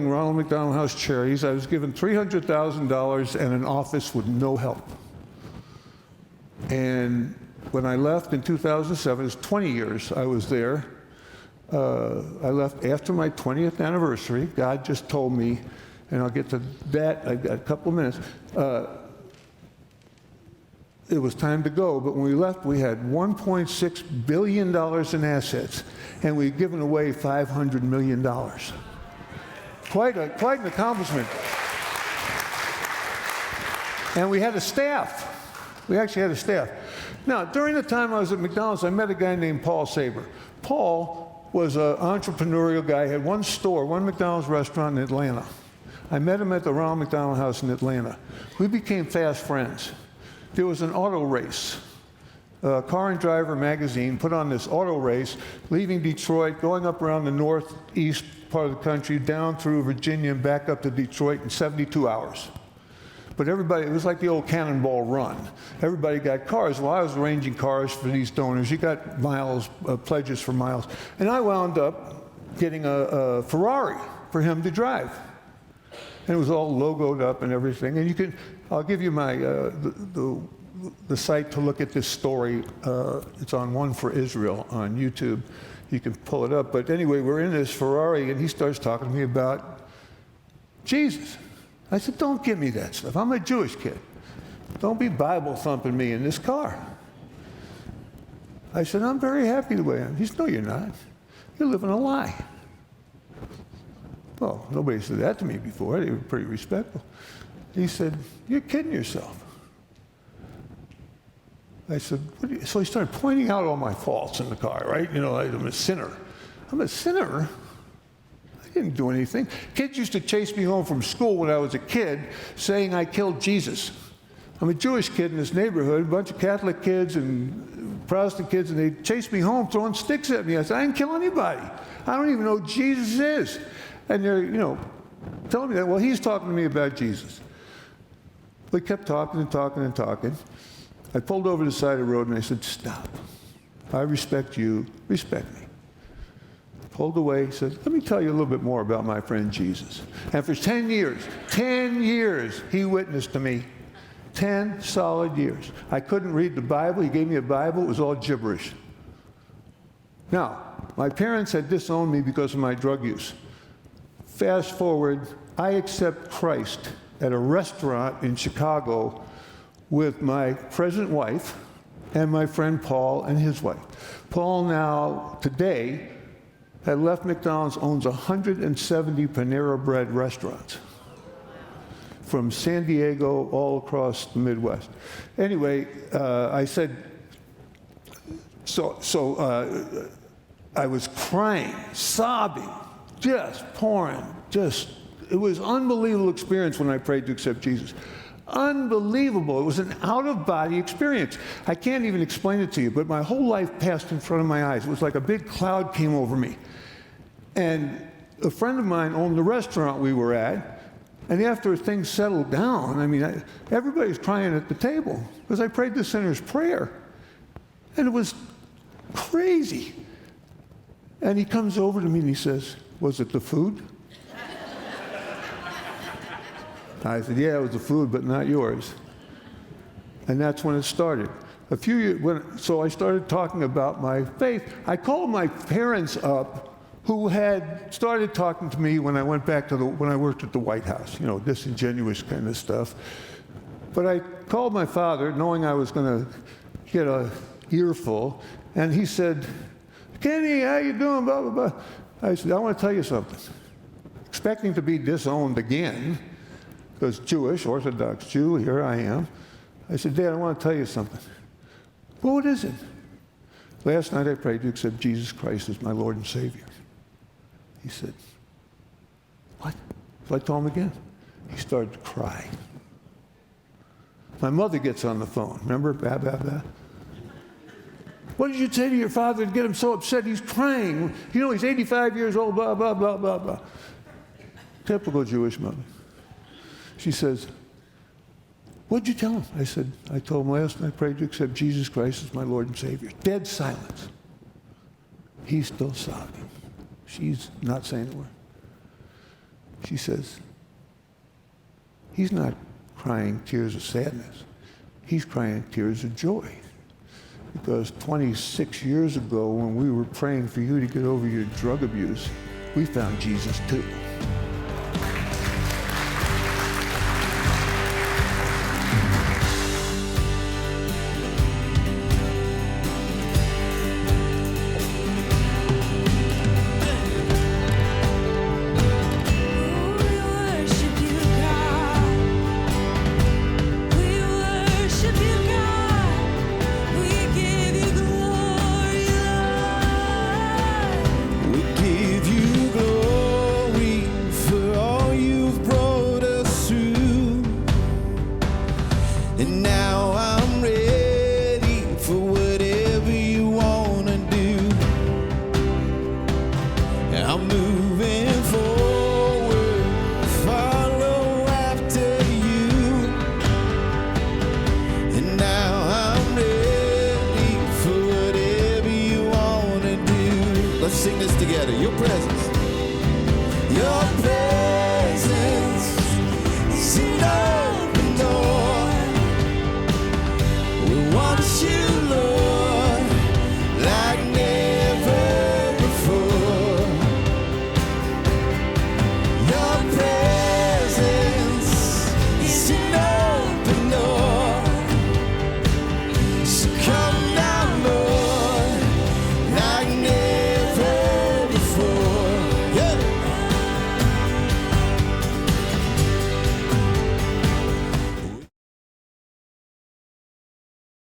Ronald McDonald House Charities. I was given $300,000 and an office with no help. And when I left in 2007, it's 20 years I was there. I left after my 20th anniversary. God just told me, and I'll get to that, I've got a couple of minutes. It was time to go, but when we left, we had $1.6 billion in assets, and we'd given away $500 million. Quite an accomplishment. And we had a staff. We actually had a staff. Now, during the time I was at McDonald's, I met a guy named Paul Saber. Paul was an entrepreneurial guy. He had one store, one McDonald's restaurant in Atlanta. I met him at the Ronald McDonald House in Atlanta. We became fast friends. There was an auto race. Car and Driver magazine put on this auto race, leaving Detroit, going up around the northeast part of the country, down through Virginia and back up to Detroit in 72 hours. But everybody, it was like the old Cannonball Run. Everybody got cars. Well, I was arranging cars for these donors. You got miles, pledges for miles. And I wound up getting a Ferrari for him to drive. And it was all logoed up and everything. And you can, I'll give you my, the site to look at this story. It's on One for Israel on YouTube. You can pull it up. But anyway, we're in this Ferrari, and he starts talking to me about Jesus. I said, don't give me that stuff. I'm a Jewish kid. Don't be Bible thumping me in this car. I said, I'm very happy the way I am. He said, no, you're not. You're living a lie. Well, nobody said that to me before. They were pretty respectful. He said, you're kidding yourself. I said, what you? So he started pointing out all my faults in the car, right? You know, I'm a sinner. I'm a sinner? I didn't do anything. Kids used to chase me home from school when I was a kid saying I killed Jesus. I'm a Jewish kid in this neighborhood, a bunch of Catholic kids and Protestant kids, and they chased me home throwing sticks at me. I said, I didn't kill anybody. I don't even know who Jesus is. And they're, you know, telling me that. Well, he's talking to me about Jesus. We kept talking and talking and talking. I pulled over to the side of the road and I said, stop. I respect you, respect me. Pulled away, he said, let me tell you a little bit more about my friend Jesus. And for 10 years, he witnessed to me. 10 solid years. I couldn't read the Bible. He gave me a Bible. It was all gibberish. Now, my parents had disowned me because of my drug use. Fast forward, I accept Christ at a restaurant in Chicago with my present wife and my friend Paul and his wife. Paul now, today, had left McDonald's, owns 170 Panera Bread restaurants from San Diego all across the Midwest. Anyway, I said, I was crying, sobbing, just pouring, it was an unbelievable experience when I prayed to accept Jesus. Unbelievable. It was an out-of-body experience. I can't even explain it to you, but my whole life passed in front of my eyes. It was like a big cloud came over me. And a friend of mine owned the restaurant we were at, and after things settled down, I mean, everybody was crying at the table because I prayed the sinner's prayer. And it was crazy. And he comes over to me and he says, was it the food? I said, yeah, it was the food, but not yours. And that's when it started. A few years, so I started talking about my faith. I called my parents up, who had started talking to me when I went back to when I worked at the White House, you know, disingenuous kind of stuff. But I called my father, knowing I was going to get a earful, and he said, Kenny, how you doing, blah, blah, blah. I said, I want to tell you something. Expecting to be disowned again, because Jewish, Orthodox Jew, here I am. I said, Dad, I want to tell you something. Well, what is it? Last night I prayed to accept Jesus Christ as my Lord and Savior. He said, what? So I told him again. He started to cry. My mother gets on the phone. Remember? Bah, bah, bah. What did you say to your father to get him so upset? He's crying. You know, he's 85 years old, blah, blah, blah, blah, blah. Typical Jewish mother. She says, what'd you tell him? I said, I told him last night I prayed to accept Jesus Christ as my Lord and Savior. Dead silence. He's still sobbing. She's not saying a word. She says, he's not crying tears of sadness. He's crying tears of joy. Because 26 years ago, when we were praying for you to get over your drug abuse, we found Jesus too. And now I'm ready for whatever you wanna do. I'm moving forward, follow after you. And now I'm ready for whatever you wanna do. Let's sing this together. Your presence. Your presence is an open door. We want you